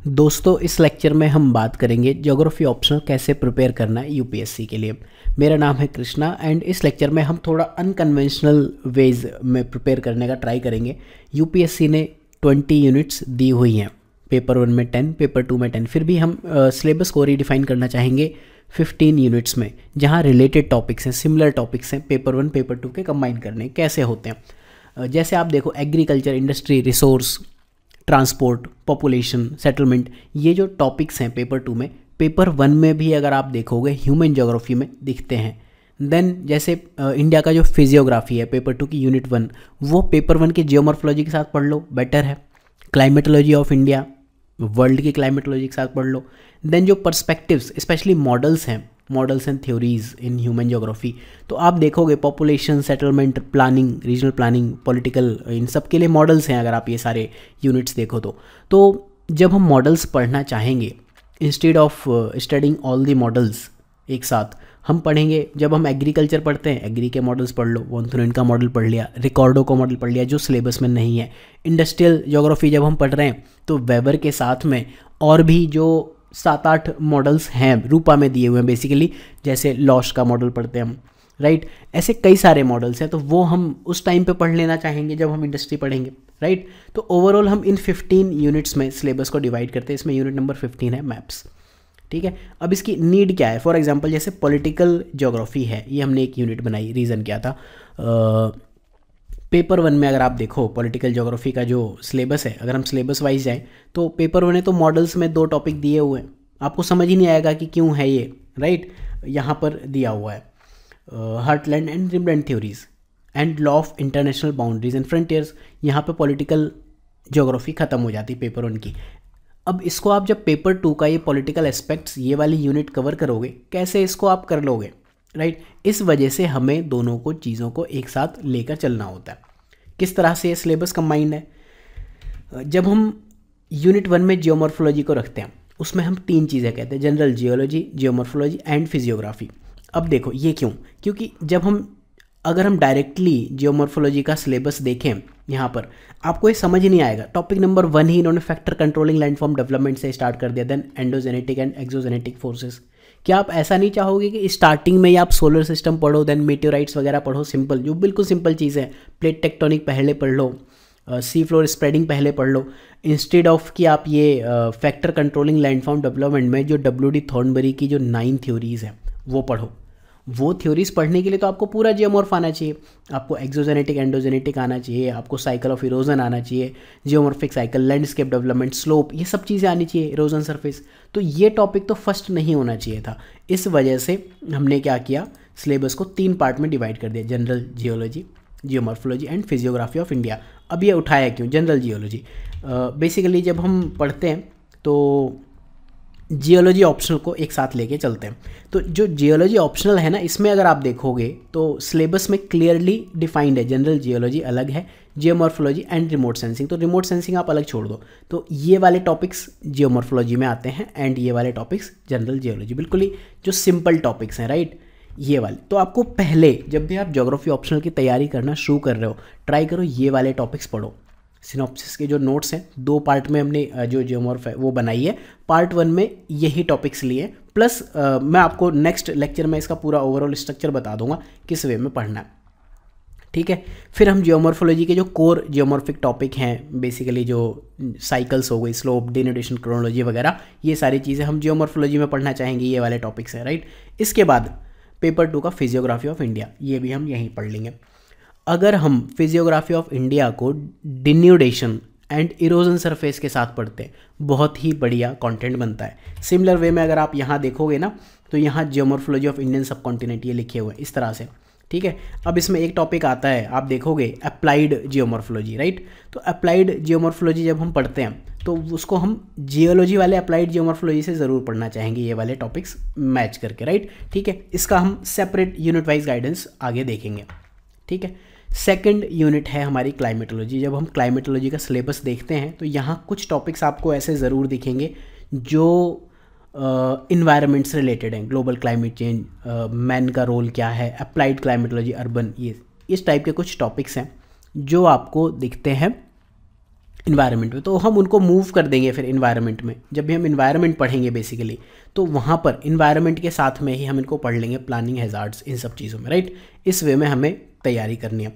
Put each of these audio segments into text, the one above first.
दोस्तों, इस लेक्चर में हम बात करेंगे ज्योग्राफी ऑप्शनल कैसे प्रिपेयर करना है यूपीएससी के लिए। मेरा नाम है कृष्णा एंड इस लेक्चर में हम थोड़ा अनकन्वेंशनल वेज में प्रिपेयर करने का ट्राई करेंगे। यूपीएससी ने 20 यूनिट्स दी हुई हैं, पेपर 1 में 10, पेपर 2 में 10, फिर भी हम सिलेबस को रीडिफाइन करना चाहेंगे 15 यूनिट्स में, जहाँ रिलेटेड टॉपिक्स हैं, सिमिलर टॉपिक्स हैं, पेपर 1 पेपर 2 के कंबाइन करने कैसे होते हैं। जैसे आप देखो, agriculture, industry, resource, transport, population, settlement, ये जो टॉपिक्स हैं पेपर 2 में, पेपर 1 में भी अगर आप देखोगे ह्यूमन ज्योग्राफी में दिखते हैं। देन जैसे इंडिया का जो फिजियोग्राफी है पेपर 2 की यूनिट 1, वो पेपर 1 की जियोमॉर्फोलॉजी के साथ पढ़ लो, बेटर है। क्लाइमेटोलॉजी ऑफ इंडिया, वर्ल्ड की क्लाइमेटोलॉजी के साथ पढ़ लो। देन जो पर्सपेक्टिव्स, स्पेशली मॉडल्स हैं, models and theories in human geography, तो आप देखोगे population, settlement, planning, regional planning, political, इन सब के लिए मॉडल्स हैं। अगर आप ये सारे यूनिट्स देखो तो जब हम मॉडल्स पढ़ना चाहेंगे, instead of studying all the models एक साथ, हम पढ़ेंगे, जब हम एग्रीकल्चर पढ़ते हैं एग्री के मॉडल्स पढ़ लो, वॉन्थुरिन का मॉडल पढ़ लिया, रिकॉर्डो का मॉडल पढ़ लिया जो सिलेबस में नहीं है। इंडस्ट्रियल ज्योग्राफी जब हम पढ़ रहे हैं तो वेबर के साथ में और भी जो 7-8 मॉडल्स हैं रूपा में दिए हुए हैं बेसिकली, जैसे लॉश का मॉडल पढ़ते हैं हम, राइट। ऐसे कई सारे मॉडल्स हैं, तो वो हम उस टाइम पे पढ़ लेना चाहेंगे जब हम इंडस्ट्री पढ़ेंगे, राइट। तो ओवरऑल हम इन 15 यूनिट्स में सिलेबस को डिवाइड करते हैं। इसमें यूनिट नंबर 15 है मैप्स, ठीक है। अब इसकी नीड क्या है? फॉर एग्जांपल जैसे पॉलिटिकल ज्योग्राफी है, ये हमने एक यूनिट बनाई, रीज़न क्या था, पेपर 1 में अगर आप देखो पॉलिटिकल ज्योग्राफी का जो सिलेबस है, अगर हम सिलेबस वाइज जाएँ तो पेपर 1 है तो मॉडल्स में 2 टॉपिक दिए हुए हैं, आपको समझ ही नहीं आएगा कि क्यों है ये, राइट। यहाँ पर दिया हुआ है heartland and rimland theories and law of international boundaries and frontiers. यहाँ पे पॉलिटिकल ज्योग्राफी ख़त्म हो जाती है पेपर 1 की। अब इसको आप जब पेपर 2 का ये पॉलिटिकल एस्पेक्ट्स, ये वाली यूनिट कवर करोगे, कैसे इसको आप कर लोगे, राइट। इस वजह से हमें दोनों को चीज़ों को एक साथ लेकर चलना होता है। किस तरह से ये सिलेबस कंबाइंड है? जब हम यूनिट 1 में जियोमॉर्फोलॉजी को रखते हैं, उसमें हम 3 चीज़ें कहते हैं, general geology, geomorphology and physiography. अब देखो ये क्यों, क्योंकि अगर हम डायरेक्टली जियोमॉर्फोलॉजी का सिलेबस देखें, यहाँ पर आपको ये समझ ही नहीं आएगा। टॉपिक नंबर 1 ही इन्होंने फैक्टर कंट्रोलिंग लैंडफॉर्म डेवलपमेंट से स्टार्ट कर दिया, then endogenetic and exogenetic forces. क्या आप ऐसा नहीं चाहोगे कि स्टार्टिंग में ही आप सोलर सिस्टम पढ़ो, देन मीटेओराइट्स वगैरह पढ़ो, सिंपल, जो बिल्कुल सिंपल चीज़ है, प्लेट टेक्टोनिक पहले पढ़ लो, सी फ्लोर स्प्रेडिंग पहले पढ़ लो, इंस्टेड ऑफ कि आप ये फैक्टर कंट्रोलिंग लैंडफॉर्म डेवलपमेंट में जो WD थॉर्नबरी की जो 9 थ्योरीज़ हैं वो पढ़ो। वो थ्योरीज पढ़ने के लिए तो आपको पूरा जियोमॉर्फ आना चाहिए, आपको एक्सोजेनेटिक, एंडोजेनेटिक आना चाहिए, आपको साइकिल ऑफ इरोजन आना चाहिए, geomorphic cycle, landscape development, slope, ये सब चीज़ें आनी चाहिए, इरोजन सरफेस। तो ये टॉपिक तो फर्स्ट नहीं होना चाहिए था। इस वजह से हमने क्या किया, सिलेबस को 3 पार्ट में डिवाइड कर दिया, general geology, geomorphology and physiography of India. अब ये उठाया क्यों जनरल जियोलॉजी? बेसिकली जब हम पढ़ते हैं तो जियोलॉजी ऑप्शनल को एक साथ लेके चलते हैं। तो जो जियोलॉजी ऑप्शनल है ना, इसमें अगर आप देखोगे तो सिलेबस में क्लियरली डिफाइंड है, जनरल जियोलॉजी अलग है, जियोमॉर्फोलॉजी एंड रिमोट सेंसिंग। तो रिमोट सेंसिंग आप अलग छोड़ दो, तो ये वाले टॉपिक्स जियोमॉर्फोलॉजी में आते हैं एंड ये वाले टॉपिक्स जनरल जियोलॉजी, बिल्कुल ही जो सिंपल टॉपिक्स हैं, राइट, ये वाले। तो आपको पहले जब भी आप ज्योग्राफी ऑप्शनल की तैयारी करना शुरू कर रहे हो, ट्राई करो ये वाले टॉपिक्स पढ़ो। सिनॉप्सिस के जो नोट्स हैं 2 पार्ट में हमने जो जियोमॉर्फ है वो बनाई है, पार्ट 1 में यही टॉपिक्स लिए, प्लस मैं आपको नेक्स्ट लेक्चर में इसका पूरा ओवरऑल स्ट्रक्चर बता दूंगा किस वे में पढ़ना है, ठीक है। फिर हम जियोमॉर्फोलॉजी के जो कोर जियोमॉर्फिक टॉपिक हैं, बेसिकली जो साइकिल्स हो गई, स्लोप, डिनोटेशन, क्रोनोलॉजी वगैरह, ये सारी चीज़ें हम जियोमॉर्फोलॉजी में पढ़ना चाहेंगे, ये वाले टॉपिक्स हैं, राइट। इसके बाद पेपर 2 का फिजियोग्राफी ऑफ इंडिया, ये भी हम यहीं पढ़ लेंगे। अगर हम फिजियोग्राफी ऑफ इंडिया को डिन्यूडेशन एंड इरोजन सरफेस के साथ पढ़ते हैं, बहुत ही बढ़िया कंटेंट बनता है। सिमिलर वे में अगर आप यहाँ देखोगे ना, तो यहाँ जियोमॉर्फोलॉजी ऑफ इंडियन सब कॉन्टिनेंट ये लिखे हुए हैं इस तरह से, ठीक है। अब इसमें एक टॉपिक आता है, आप देखोगे अप्लाइड जियोमॉर्फोलॉजी, राइट। तो अप्लाइड जियोमॉर्फोलॉजी जब हम पढ़ते हैं तो उसको हम जियोलॉजी वाले अप्लाइड जियोमॉर्फोलॉजी से ज़रूर पढ़ना चाहेंगे, ये वाले टॉपिक्स मैच करके, राइट, ठीक है। इसका हम सेपरेट यूनिट वाइज गाइडेंस आगे देखेंगे, ठीक है। सेकंड यूनिट है हमारी क्लाइमेटोलॉजी। जब हम क्लाइमेटोलॉजी का सिलेबस देखते हैं तो यहाँ कुछ टॉपिक्स आपको ऐसे ज़रूर दिखेंगे जो इन्वायरमेंट से रिलेटेड हैं, ग्लोबल क्लाइमेट चेंज, मैन का रोल क्या है, अप्लाइड क्लाइमेटोलॉजी, अर्बन, ये इस टाइप के कुछ टॉपिक्स हैं जो आपको दिखते हैं इन्वायरमेंट में, तो हम उनको मूव कर देंगे फिर इन्वायरमेंट में। जब भी हम इन्वायरमेंट पढ़ेंगे बेसिकली, तो वहाँ पर इन्वायरमेंट के साथ में ही हम इनको पढ़ लेंगे, प्लानिंग, हैज़ार्ड्स, इन सब चीज़ों में, राइट। इस वे में हमें तैयारी करनी है।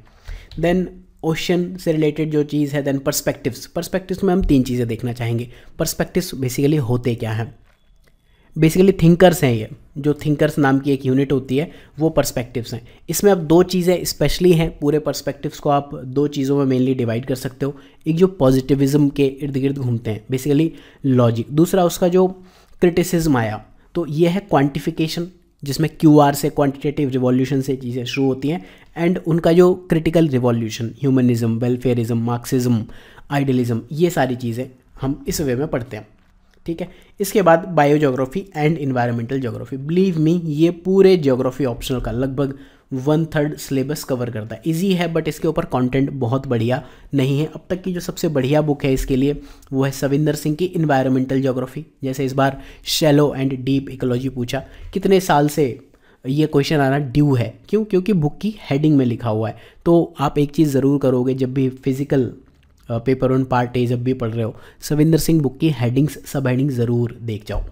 देन ओशन से रिलेटेड जो चीज़ है, देन पर्सपेक्टिव्स में हम 3 चीज़ें देखना चाहेंगे। पर्सपेक्टिव्स बेसिकली होते क्या हैं? बेसिकली थिंकर्स हैं, ये जो थिंकर्स नाम की एक यूनिट होती है वो पर्सपेक्टिव्स हैं। इसमें अब 2 चीज़ें स्पेशली हैं, पूरे पर्सपेक्टिव्स को आप 2 चीज़ों में मेनली डिवाइड कर सकते हो। एक जो पॉजिटिविज्म के इर्द गिर्द घूमते हैं, बेसिकली लॉजिक। दूसरा उसका जो क्रिटिसिज्म आया, तो ये है क्वांटिफिकेशन, जिसमें QR से, क्वांटिटेटिव रिवॉल्यूशन से चीज़ें शुरू होती हैं, एंड उनका जो critical revolution, humanism, welfarism, Marxism, idealism, ये सारी चीज़ें हम इस वे में पढ़ते हैं, ठीक है। इसके बाद bio geography and environmental geography. Believe me, ये पूरे ज्योग्राफी ऑप्शनल का लगभग 1/3 सिलेबस कवर करता है। इजी है, बट इसके ऊपर कंटेंट बहुत बढ़िया नहीं है। अब तक की जो सबसे बढ़िया बुक है इसके लिए वो है सविंदर सिंह की इन्वायरमेंटल ज्योग्राफी। जैसे इस बार शैलो एंड डीप इकोलॉजी पूछा, कितने साल से ये क्वेश्चन आना ड्यू है, क्यों? क्योंकि बुक की हेडिंग में लिखा हुआ है। तो आप एक चीज़ ज़रूर करोगे, जब भी फिजिकल पेपर 1 पार्ट ए जब भी पढ़ रहे हो, सविंदर सिंह बुक की हेडिंग्स, सब हेडिंग ज़रूर देख जाओ,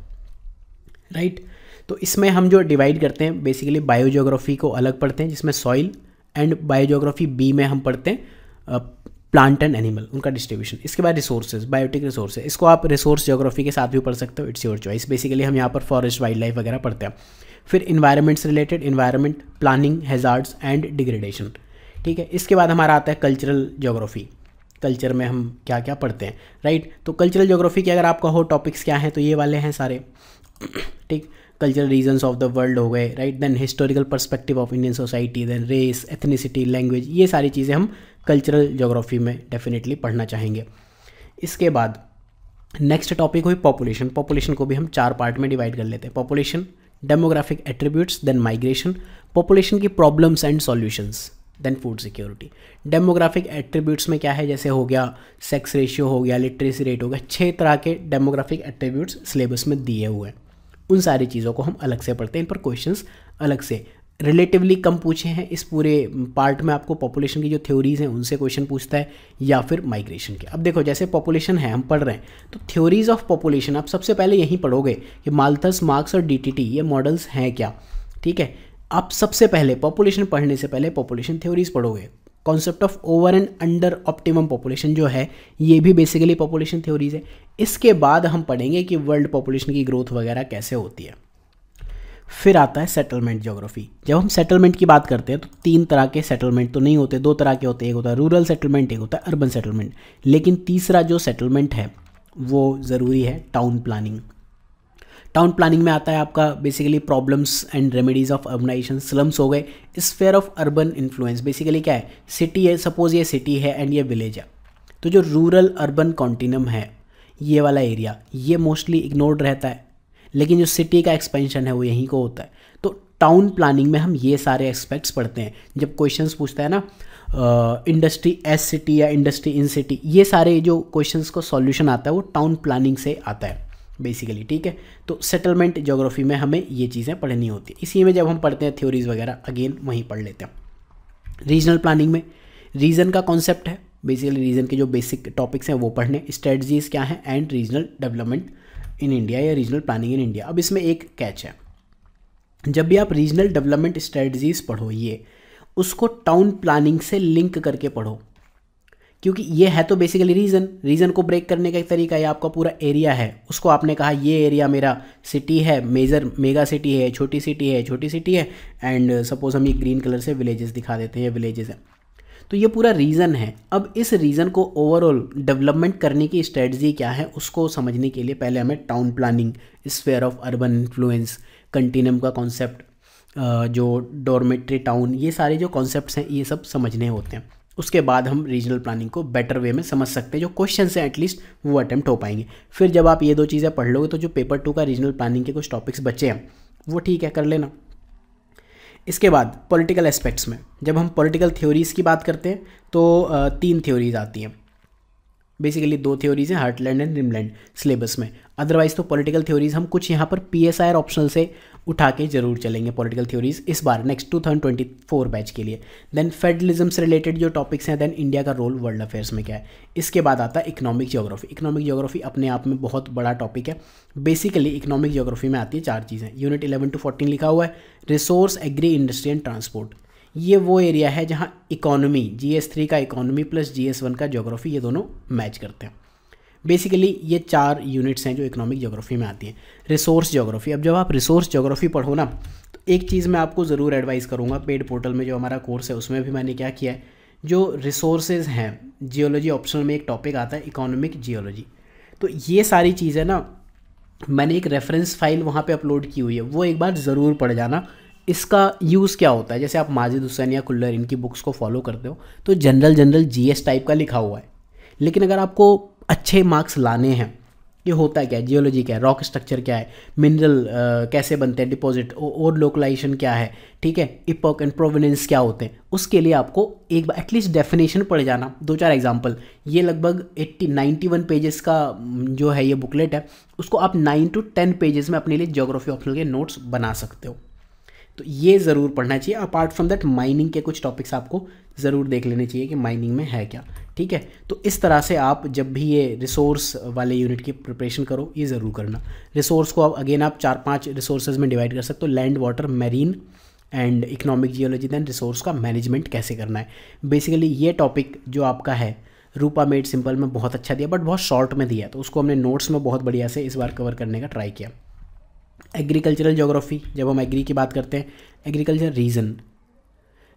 राइट। तो इसमें हम जो डिवाइड करते हैं, बेसिकली बायोजियोग्राफी को अलग पढ़ते हैं, जिसमें सॉइल, एंड बायोजियोग्राफी बी में हम पढ़ते हैं प्लांट एंड एनिमल, उनका डिस्ट्रीब्यूशन। इसके बाद रिसोर्सेज, बायोटिक रिसोर्सेज, इसको आप रिसोर्स ज्योग्राफी के साथ भी पढ़ सकते हो, इट्स योर चॉइस। बेसिकली हम यहाँ पर फॉरेस्ट, वाइल्ड लाइफ वगैरह पढ़ते हैं। फिर इन्वायरमेंट से related, environment, planning, hazards and degradation, ठीक है। इसके बाद हमारा आता है कल्चरल ज्योग्राफी। कल्चर में हम क्या क्या पढ़ते हैं, राइट। तो कल्चरल ज्योग्राफी के अगर आपका हो टॉपिक्स क्या हैं, तो ये वाले हैं सारे, ठीक। Cultural regions of the world हो गए, right. Then historical perspective of Indian society, then race, ethnicity, language, ये सारी चीज़ें हम कल्चरल ज्योग्राफी में डेफिनेटली पढ़ना चाहेंगे। इसके बाद नेक्स्ट टॉपिक हुई पॉपुलेशन। पॉपुलेशन को भी हम 4 पार्ट में डिवाइड कर लेते हैं। Population, demographic attributes, then migration, population की problems and solutions, then food security. Demographic attributes में क्या है, जैसे हो गया सेक्स रेशियो, हो गया लिटरेसी रेट, हो गया, 6 तरह के डेमोग्राफिक एट्रीब्यूट्स सिलेबस में दिए हुए हैं। उन सारी चीज़ों को हम अलग से पढ़ते हैं, इन पर क्वेश्चंस अलग से रिलेटिवली कम पूछे हैं। इस पूरे पार्ट में आपको पॉपुलेशन की जो थ्योरीज़ हैं उनसे क्वेश्चन पूछता है, या फिर माइग्रेशन के। अब देखो, जैसे पॉपुलेशन है हम पढ़ रहे हैं, तो थ्योरीज ऑफ पॉपुलेशन आप सबसे पहले यहीं पढ़ोगे कि माल्थस, मार्क्स और DTT ये मॉडल्स हैं क्या, ठीक है। आप सबसे पहले पॉपुलेशन पढ़ने से पहले पॉपुलेशन थ्योरीज पढ़ोगे। Concept of over and under optimum population जो है, ये भी बेसिकली पॉपुलेशन थ्योरीज है। इसके बाद हम पढ़ेंगे कि वर्ल्ड पॉपुलेशन की ग्रोथ वगैरह कैसे होती है। फिर आता है सेटलमेंट ज्योग्राफी। जब हम सेटलमेंट की बात करते हैं तो 3 तरह के सेटलमेंट तो नहीं होते, 2 तरह के होते हैं। एक होता है रूरल सेटलमेंट, एक होता है अर्बन सेटलमेंट। लेकिन तीसरा जो सेटलमेंट है वो ज़रूरी है, टाउन प्लानिंग। टाउन प्लानिंग में आता है आपका basically problems and remedies of urbanisation. Slums हो गए, sphere of urban influence. Basically क्या है, सिटी है, सपोज ये सिटी है एंड ये विलेज है, तो जो रूरल अर्बन कॉन्टिनम है, ये वाला एरिया, ये मोस्टली इग्नोर्ड रहता है, लेकिन जो सिटी का एक्सपेंशन है वो यहीं को होता है। तो टाउन प्लानिंग में हम ये सारे एस्पेक्ट्स पढ़ते हैं। जब क्वेश्चंस पूछता है ना इंडस्ट्री एस सिटी या इंडस्ट्री इन सिटी, ये सारे जो क्वेश्चंस को सॉल्यूशन आता है वो टाउन प्लानिंग से आता है बेसिकली, ठीक है। तो सेटलमेंट ज्योग्राफी में हमें ये चीज़ें पढ़नी होती है। इसी में जब हम पढ़ते हैं थ्योरीज वगैरह, अगेन वहीं पढ़ लेते हैं। रीजनल प्लानिंग में रीजन का कॉन्सेप्ट है, बेसिकली रीजन के जो बेसिक टॉपिक्स हैं वो पढ़ने, स्ट्रेटजीज क्या हैं, and regional development in India या रीजनल प्लानिंग इन इंडिया। अब इसमें एक कैच है, जब भी आप रीजनल डेवलपमेंट स्ट्रेटजीज पढ़ो, ये उसको टाउन प्लानिंग से लिंक करके पढ़ो, क्योंकि ये है तो बेसिकली रीजन को ब्रेक करने का एक तरीका है। आपका पूरा एरिया है, उसको आपने कहा ये एरिया मेरा सिटी है, मेगा सिटी है, छोटी सिटी है, एंड सपोज हम ये ग्रीन कलर से विलेजेस दिखा देते हैं, ये विलेजेस हैं, तो ये पूरा रीजन है। अब इस रीजन को ओवरऑल डेवलपमेंट करने की स्ट्रेटजी क्या है, उसको समझने के लिए पहले हमें town planning, sphere of urban influence, continuum का कॉन्सेप्ट, जो डॉर्मेट्री टाउन, ये सारे जो कॉन्सेप्ट्स हैं ये सब समझने होते हैं। उसके बाद हम रीजनल प्लानिंग को बेटर वे में समझ सकते हैं, जो क्वेश्चन हैं एटलीस्ट वो अटेम्प्ट हो पाएंगे। फिर जब आप ये 2 चीज़ें पढ़ लोगे तो जो पेपर 2 का रीजनल प्लानिंग के कुछ टॉपिक्स बचे हैं वो ठीक है, कर लेना। इसके बाद पॉलिटिकल एस्पेक्ट्स में जब हम पॉलिटिकल थ्योरीज़ की बात करते हैं तो 3 थ्योरीज आती हैं बेसिकली 2 थ्योरीज हैं, हार्टलैंड एंड रिमलैंड सिलेबस में। अदरवाइज तो पॉलिटिकल थ्योरीज हम कुछ यहाँ पर PSI ऑप्शनल से उठा के जरूर चलेंगे पॉलिटिकल थ्योरीज इस बार नेक्स्ट 2024 बैच के लिए। देन फेडरलिज्म से रिलेटेड जो टॉपिक्स हैं, देन इंडिया का रोल वर्ल्ड अफेयर्स में क्या है। इसके बाद आता है इकोनॉमिक ज्योग्राफी। इकोनॉमिक ज्योग्राफी अपने आप में बहुत बड़ा टॉपिक है। बेसिकली इकोनॉमिक ज्योग्राफी में आती है 4 चीज़ें। यूनिट 11 to 14 लिखा हुआ है, resource, agri, industry and transport. ये वो एरिया है जहाँ इकोनॉमी, GS3 का इकोनॉमी प्लस GS1 का ज्योग्राफी, ये दोनों मैच करते हैं। बेसिकली ये 4 यूनिट्स हैं जो इकोनॉमिक ज्योग्राफी में आती हैं। रिसोर्स ज्योग्राफी, अब जब आप रिसोर्स ज्योग्राफी पढ़ो ना, तो एक चीज़ मैं आपको ज़रूर एडवाइस करूँगा, पेड पोर्टल में जो हमारा कोर्स है उसमें भी मैंने क्या किया है, जो रिसोर्सेज हैं, जियोलॉजी ऑप्शनल में एक टॉपिक आता है इकोनॉमिक जियोलॉजी, तो ये सारी चीज़ें ना मैंने एक रेफरेंस फाइल वहाँ पे अपलोड की हुई है, वो एक बार ज़रूर पढ़ जाना। इसका यूज़ क्या होता है, जैसे आप माजिद हुसैन या कुल्लर इनकी बुक्स को फॉलो करते हो तो जनरल GS टाइप का लिखा हुआ है, लेकिन अगर आपको अच्छे मार्क्स लाने हैं, ये होता क्या है, जियोलॉजी क्या है, रॉक स्ट्रक्चर क्या है, मिनरल कैसे बनते हैं, डिपॉजिट और लोकलाइजेशन क्या है, ठीक है, इपोक एंड प्रोवेनियंस क्या होते हैं, उसके लिए आपको एक बार एटलीस्ट डेफिनेशन पढ़ जाना, 2-4 एग्जांपल। ये लगभग 91 पेजेस का जो है ये बुकलेट है, उसको आप 9 to 10 पेजेस में अपने लिए ज्योग्राफी ऑप्शनल के नोट्स बना सकते हो। तो ये ज़रूर पढ़ना चाहिए। अपार्ट फ्रॉम दैट माइनिंग के कुछ टॉपिक्स आपको ज़रूर देख लेने चाहिए कि माइनिंग में है क्या, ठीक है। तो इस तरह से आप जब भी ये रिसोर्स वाले यूनिट की प्रिपरेशन करो, ये ज़रूर करना। रिसोर्स को अगेन आप 4-5 रिसोर्सेज में डिवाइड कर सकते हो, land, water, marine and economic geology. Then resource का मैनेजमेंट कैसे करना है। बेसिकली ये टॉपिक जो आपका है, रूपा मेड सिंपल में बहुत अच्छा दिया, बट बहुत शॉर्ट में दिया, तो उसको हमने नोट्स में बहुत बढ़िया से इस बार कवर करने का ट्राई किया। एग्रीकल्चरल ज्योग्राफी, जब हम एग्री की बात करते हैं, एग्रीकल्चर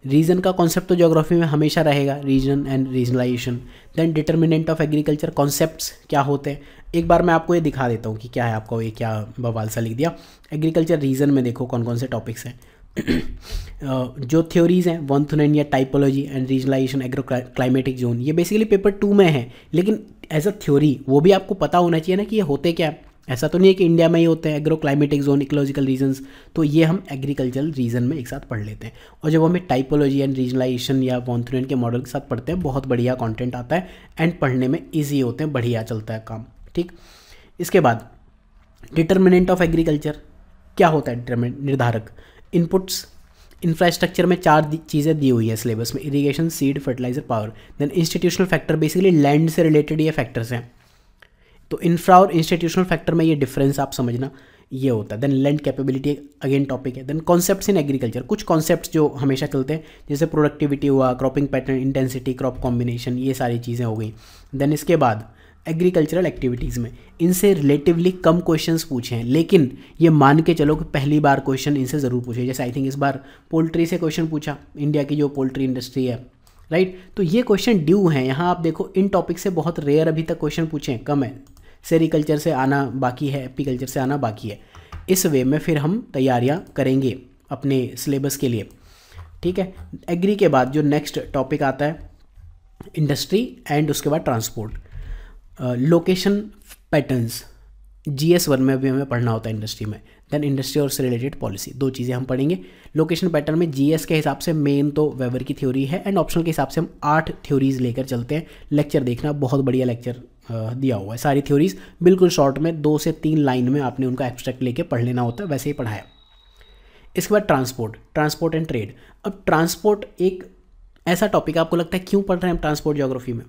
रीजन का कॉन्सेप्ट तो ज्योग्राफी में हमेशा रहेगा, region and regionalisation. Then determinant of agriculture, concepts क्या होते हैं। एक बार मैं आपको ये दिखा देता हूँ कि क्या है, आपको ये क्या बवाल सा लिख दिया। एग्रीकल्चर रीजन में देखो कौन कौन से टॉपिक्स हैं। जो थ्योरीज़ हैं, वॉन्थुनेन या typology and regionalisation, agro climatic zone, ये बेसिकली पेपर 2 में है, लेकिन एज अ थ्योरी वो भी आपको पता होना चाहिए ना कि ये होते क्या है। ऐसा तो नहीं है कि इंडिया में ही होते हैं agro climatic zone, ecological regions, तो ये हम एग्रीकल्चरल रीजन में एक साथ पढ़ लेते हैं। और जब हमें टाइपोलॉजी एंड रीजनलाइजेशन या वॉन्थुनेन के मॉडल के साथ पढ़ते हैं, बहुत बढ़िया कंटेंट आता है एंड पढ़ने में ईजी होते हैं, बढ़िया चलता है काम, ठीक। इसके बाद डिटर्मिनेंट ऑफ एग्रीकल्चर क्या होता है, निर्धारक, इनपुट्स, इंफ्रास्ट्रक्चर में 4 चीज़ें दी हुई है सिलेबस में, irrigation, seed, fertiliser, power. Then institutional factor, basically land से रिलेटेड ये फैक्टर्स हैं, तो इंफ्रा और इंस्टीट्यूशनल फैक्टर में ये डिफरेंस आप समझना, ये होता है। Then land capability again topic है। देन कॉन्सेप्ट्स इन एग्रीकल्चर, कुछ कॉन्सेप्ट्स जो हमेशा चलते हैं, जैसे प्रोडक्टिविटी हुआ, cropping pattern, intensity, crop combination, ये सारी चीज़ें हो गई। देन इसके बाद एग्रीकल्चरल एक्टिविटीज़ में इनसे रिलेटिवली कम क्वेश्चंस पूछे हैं, लेकिन ये मान के चलो कि पहली बार क्वेश्चन इनसे ज़रूर पूछे। जैसे आई थिंक इस बार पोल्ट्री से क्वेश्चन पूछा, इंडिया की जो पोल्ट्री इंडस्ट्री है, राइट, तो ये क्वेश्चन ड्यू हैं। यहाँ आप देखो इन टॉपिक से बहुत रेयर अभी तक क्वेश्चन पूछे हैं, कम है। सेरिकल्चर से आना बाकी है, एपीकल्चर से आना बाकी है। इस वे में फिर हम तैयारियां करेंगे अपने सिलेबस के लिए, ठीक है। एग्री के बाद जो नेक्स्ट टॉपिक आता है इंडस्ट्री एंड उसके बाद ट्रांसपोर्ट। लोकेशन पैटर्न्स GS1 में भी हमें पढ़ना होता है इंडस्ट्री में। देन इंडस्ट्री और से रिलेटेड पॉलिसी, 2 चीज़ें हम पढ़ेंगे। लोकेशन पैटर्न में GS के हिसाब से मेन तो वेबर की थ्योरी है एंड ऑप्शनल के हिसाब से हम 8 थ्योरीज लेकर चलते हैं। लेक्चर देखना, बहुत बढ़िया लेक्चर दिया हुआ है, सारी थ्योरीज बिल्कुल शॉर्ट में 2 से 3 लाइन में आपने उनका एब्स्ट्रैक्ट लेके पढ़ लेना होता है, वैसे ही पढ़ाया। इसके बाद ट्रांसपोर्ट एंड ट्रेड। अब ट्रांसपोर्ट एक ऐसा टॉपिक, आपको लगता है क्यों पढ़ रहे हैं हम ट्रांसपोर्ट ज्योग्राफी में।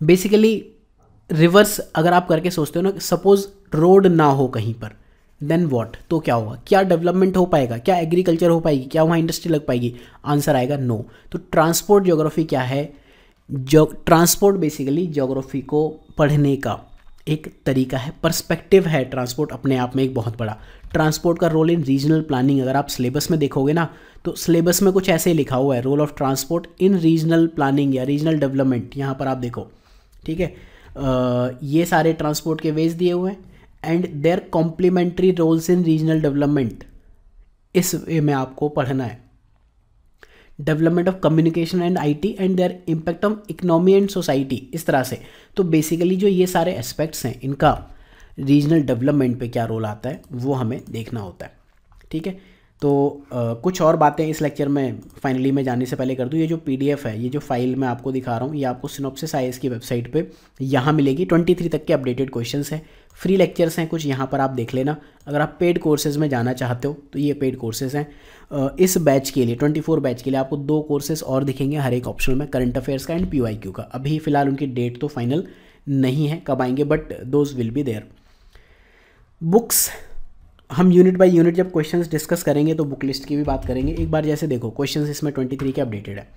बेसिकली रिवर्स अगर आप करके सोचते हो ना, सपोज रोड ना हो कहीं पर, देन व्हाट, तो क्या होगा, क्या डेवलपमेंट हो पाएगा, क्या एग्रीकल्चर हो पाएगी, क्या वहाँ इंडस्ट्री लग पाएगी, आंसर आएगा नो। तो ट्रांसपोर्ट ज्योग्राफी क्या है, ट्रांसपोर्ट बेसिकली ज्योग्राफी को पढ़ने का एक तरीका है, पर्सपेक्टिव है। ट्रांसपोर्ट अपने आप में एक बहुत बड़ा, ट्रांसपोर्ट का रोल इन रीजनल प्लानिंग, अगर आप सिलेबस में देखोगे ना तो सिलेबस में कुछ ऐसे ही लिखा हुआ है, role of transport in regional planning या रीजनल डेवलपमेंट, यहाँ पर आप देखो, ठीक है। ये सारे ट्रांसपोर्ट के वेज दिए हुए हैं and their complementary roles in regional development, इस वे में आपको पढ़ना है। Development of communication and IT and their impact on economy and society, इस तरह से। तो बेसिकली जो ये सारे एस्पेक्ट्स हैं, इनका रीजनल डेवलपमेंट पे क्या रोल आता है वो हमें देखना होता है, ठीक है। तो कुछ और बातें इस लेक्चर में फाइनली मैं जाने से पहले कर दूँ। ये जो पीडीएफ है, ये जो फाइल मैं आपको दिखा रहा हूँ, ये आपको सिनॉप्सिस आईएएस की वेबसाइट पे यहाँ मिलेगी। 23 तक के अपडेटेड क्वेश्चंस हैं, फ्री लेक्चर्स हैं कुछ, यहाँ पर आप देख लेना। अगर आप पेड कोर्सेज में जाना चाहते हो तो ये पेड कोर्सेज हैं। इस बैच के लिए 24 बैच के लिए आपको 2 कोर्सेज और दिखेंगे हर एक ऑप्शनल में, करंट अफेयर्स का एंड पीवाईक्यू का। अभी फ़िलहाल उनकी डेट तो फाइनल नहीं है कब आएंगे, but those will be there. Books हम यूनिट बाय यूनिट जब क्वेश्चंस डिस्कस करेंगे तो बुक लिस्ट की भी बात करेंगे। एक बार जैसे देखो क्वेश्चंस इसमें 23 के अपडेटेड है,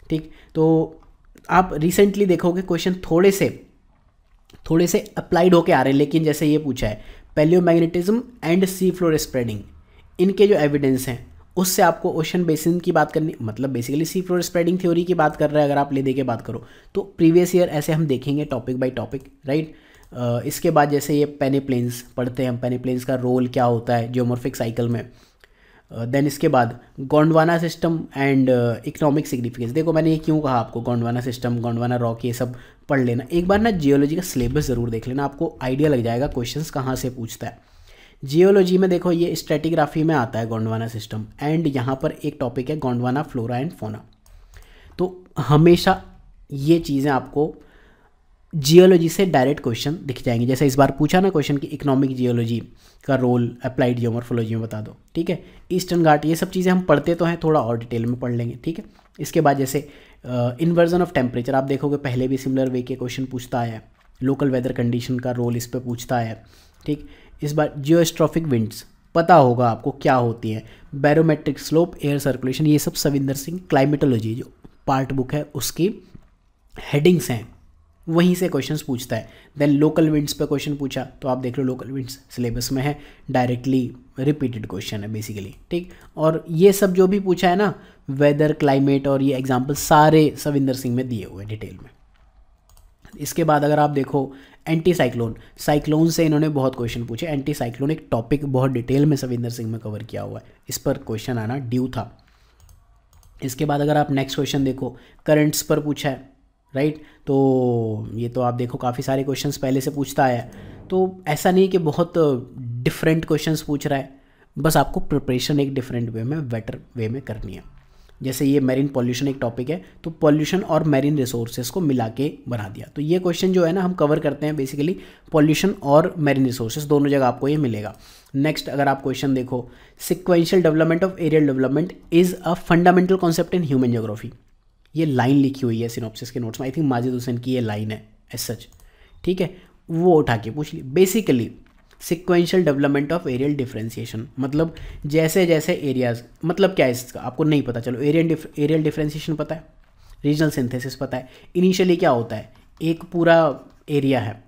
ठीक। तो आप रिसेंटली देखोगे क्वेश्चन थोड़े से अप्लाइड होके आ रहे हैं, लेकिन जैसे ये पूछा है palaeomagnetism and sea floor spreading, इनके जो एविडेंस हैं उससे आपको ओशन बेसिन की बात करनी, मतलब basically sea floor spreading theory की बात कर रहे हैं अगर आप ले दे के बात करो तो प्रीवियस ईयर ऐसे हम देखेंगे टॉपिक बाय टॉपिक, राइट। इसके बाद जैसे ये पेनेप्लेन्स पढ़ते हैं हम, पेनेप्लेन्स का रोल क्या होता है जियोमॉर्फिक साइकिल में। देन इसके बाद Gondwana system and economic significance. देखो मैंने ये क्यों कहा आपको गोंडवाना सिस्टम, गोंडवाना रॉक, ये सब पढ़ लेना एक बार ना। जियोलॉजी का सिलेबस ज़रूर देख लेना, आपको आइडिया लग जाएगा क्वेश्चंस कहाँ से पूछता है। जियोलॉजी में देखो ये स्ट्रेटिग्राफी में आता है गोंडवाना सिस्टम, एंड यहाँ पर एक टॉपिक है गोंडवाना फ्लोरा एंड फोना। तो हमेशा ये चीज़ें आपको जियोलॉजी से डायरेक्ट क्वेश्चन दिख जाएंगे। जैसे इस बार पूछा ना क्वेश्चन कि इकोनॉमिक जियोलॉजी का रोल अप्लाइड जियोमॉर्फोलॉजी में बता दो, ठीक है। ईस्टर्न घाट, ये सब चीज़ें हम पढ़ते तो हैं, थोड़ा और डिटेल में पढ़ लेंगे, ठीक है। इसके बाद जैसे इन्वर्जन ऑफ टेम्परेचर, आप देखोगे पहले भी सिमिलर वे के क्वेश्चन पूछता है। लोकल वेदर कंडीशन का रोल इस पर पूछता है, ठीक। इस बार जियोस्ट्रॉफिक विंड्स पता होगा आपको क्या होती हैं, बैरोमेट्रिक स्लोप, एयर सर्कुलेशन, ये सब सविंदर सिंह क्लाइमेटोलॉजी जो पार्ट बुक है उसकी हेडिंग्स हैं, वहीं से क्वेश्चंस पूछता है। देन लोकल विंड्स पे क्वेश्चन पूछा तो आप देख लो लोकल विंड्स सिलेबस में है, डायरेक्टली रिपीटेड क्वेश्चन है बेसिकली, ठीक। और ये सब जो भी पूछा है ना वेदर क्लाइमेट और ये एग्जाम्पल सारे सविंदर सिंह में दिए हुए डिटेल में। इसके बाद अगर आप देखो एंटी साइक्लोन, साइक्लोन से इन्होंने बहुत क्वेश्चन पूछे। एंटी साइक्लोन एक टॉपिक बहुत डिटेल में सविंदर सिंह में कवर किया हुआ है, इस पर क्वेश्चन आना ड्यू था। इसके बाद अगर आप नेक्स्ट क्वेश्चन देखो करंट्स पर पूछा है, राइट। तो ये तो आप देखो काफ़ी सारे क्वेश्चंस पहले से पूछता आया है, तो ऐसा नहीं कि बहुत डिफरेंट क्वेश्चंस पूछ रहा है, बस आपको प्रिपरेशन एक डिफरेंट वे में, बेटर वे में करनी है। जैसे ये मैरीन पॉल्यूशन एक टॉपिक है, तो पॉल्यूशन और मैरीन रिसोर्सेज को मिला के बना दिया। तो ये क्वेश्चन जो है ना हम कवर करते हैं बेसिकली पॉल्यूशन और मैरीन रिसोर्सेज, दोनों जगह आपको ये मिलेगा। नेक्स्ट अगर आप क्वेश्चन देखो sequential development of areal development is a fundamental concept in human geography, ये लाइन लिखी हुई है सिनॉप्सिस के नोट्स में, आई थिंक माजिद हुसैन की ये लाइन है एज सच, ठीक है। वो उठा के पूछ ली। Basically sequential development of areal differentiation, मतलब जैसे जैसे एरियाज, मतलब क्या है इसका आपको नहीं पता, चलो एरियल डिफरेंशिएशन पता है, रीजनल सिंथेसिस पता है। इनिशियली क्या होता है, एक पूरा एरिया है,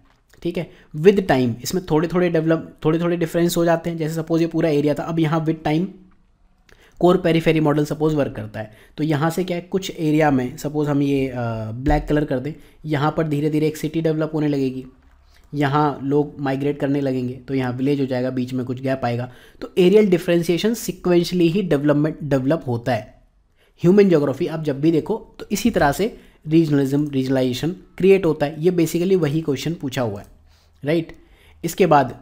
ठीक है, विद टाइम इसमें थोड़े थोड़े डिफरेंस हो जाते हैं। जैसे सपोज ये पूरा एरिया था, अब यहाँ with time core periphery model suppose work करता है। तो यहाँ से क्या है, कुछ एरिया में सपोज हम ये ब्लैक कलर कर दें, यहाँ पर धीरे धीरे एक सिटी डेवलप होने लगेगी, यहाँ लोग माइग्रेट करने लगेंगे, तो यहाँ विलेज हो जाएगा, बीच में कुछ गैप आएगा। तो एरियल डिफरेंशिएशन सिक्वेंशली ही डेवलप होता है। ह्यूमन ज्योग्राफी आप जब भी देखो तो इसी तरह से रीजनलाइजेशन क्रिएट होता है। ये बेसिकली वही क्वेश्चन पूछा हुआ है, राइट। इसके बाद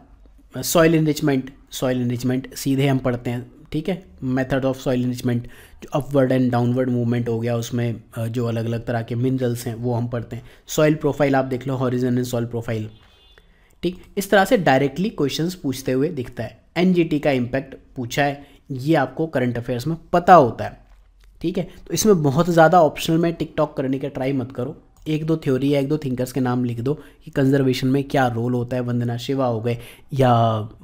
सॉइल इनरिचमेंट सीधे हम पढ़ते हैं, ठीक है। मेथड ऑफ सॉइल इनरिचमेंट, जो अपवर्ड एंड डाउनवर्ड मूवमेंट हो गया, उसमें जो अलग अलग तरह के मिनरल्स हैं वो हम पढ़ते हैं। सॉइल प्रोफाइल आप देख लो, हॉरिजॉन्टल सॉइल प्रोफाइल, ठीक। इस तरह से डायरेक्टली क्वेश्चंस पूछते हुए दिखता है। एनजीटी का इम्पैक्ट पूछा है, ये आपको करंट अफेयर्स में पता होता है, ठीक है। तो इसमें बहुत ज़्यादा ऑप्शनल में टिकटॉक करने का ट्राई मत करो, एक दो थ्योरी या एक दो थिंकर्स के नाम लिख दो कि कंजर्वेशन में क्या रोल होता है। वंदना शिवा हो गए या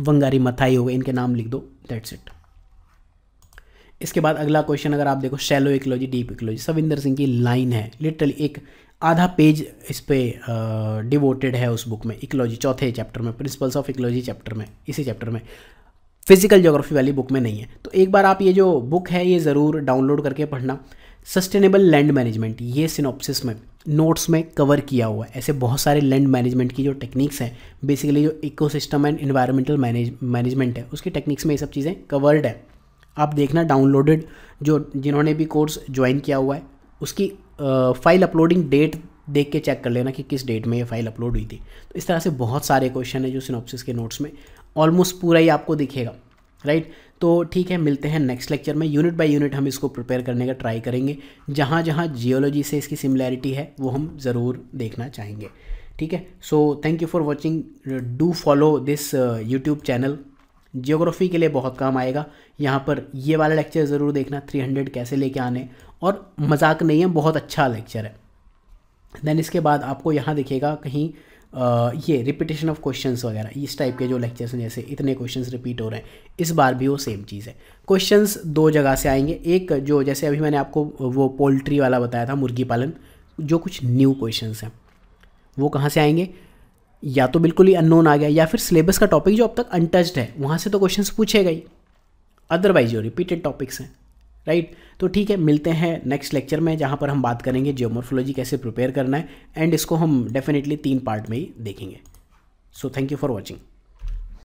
वंगारी मथाई हो गए, इनके नाम लिख दो, दैट्स इट। इसके बाद अगला क्वेश्चन अगर आप देखो shallow ecology, deep ecology, Savinder Singh की लाइन है, लिटरली एक आधा पेज इस पर डिवोटेड है उस बुक में, इकोलॉजी चौथे चैप्टर में, प्रिंसिपल्स ऑफ इकोलॉजी चैप्टर में, इसी चैप्टर में, फिजिकल ज्योग्राफी वाली बुक में नहीं है। तो एक बार आप ये जो बुक है ये ज़रूर डाउनलोड करके पढ़ना। सस्टेनेबल लैंड मैनेजमेंट, ये सिनॉप्सिस में नोट्स में कवर किया हुआ है। ऐसे बहुत सारे लैंड मैनेजमेंट की जो टेक्निक्स हैं, बेसिकली जो इकोसिस्टम एंड एनवायरमेंटल मैनेजमेंट है उसकी टेक्निक्स में ये सब चीज़ें कवर्ड है। आप देखना डाउनलोडेड, जो जिन्होंने भी कोर्स ज्वाइन किया हुआ है उसकी फाइल अपलोडिंग डेट देख के चेक कर लेना कि किस डेट में ये फाइल अपलोड हुई थी। तो इस तरह से बहुत सारे क्वेश्चन है जो सिनॉप्सिस के नोट्स में ऑलमोस्ट पूरा ही आपको दिखेगा, राइट। तो ठीक है, मिलते हैं नेक्स्ट लेक्चर में। यूनिट बाय यूनिट हम इसको प्रिपेयर करने का ट्राई करेंगे, जहाँ जहाँ जियोलॉजी से इसकी सिमिलैरिटी है वो हम ज़रूर देखना चाहेंगे। ठीक है, so thank you for watching, do follow this YouTube channel, geography के लिए बहुत काम आएगा। यहाँ पर ये वाला लेक्चर ज़रूर देखना, 300 कैसे लेके आने, और मजाक नहीं है, बहुत अच्छा लेक्चर है। देन इसके बाद आपको यहाँ दिखेगा कहीं ये रिपीटेशन ऑफ क्वेश्चंस वगैरह, इस टाइप के जो लेक्चर्स हैं, जैसे इतने क्वेश्चंस रिपीट हो रहे हैं, इस बार भी वो सेम चीज़ है। क्वेश्चंस दो जगह से आएंगे, एक जो जैसे अभी मैंने आपको वो पोल्ट्री वाला बताया था, मुर्गी पालन, जो कुछ न्यू क्वेश्चंस हैं वो कहाँ से आएंगे, या तो बिल्कुल ही अननोन आ गया, या फिर सिलेबस का टॉपिक जो अब तक अनटच्ड है वहाँ से तो क्वेश्चंस पूछेगा ही, अदरवाइज जो रिपीटेड टॉपिक्स हैं, राइट। तो ठीक है, मिलते हैं नेक्स्ट लेक्चर में, जहाँ पर हम बात करेंगे जियोमॉर्फोलॉजी कैसे प्रिपेयर करना है, एंड इसको हम डेफिनेटली 3 पार्ट में ही देखेंगे। So thank you for watching.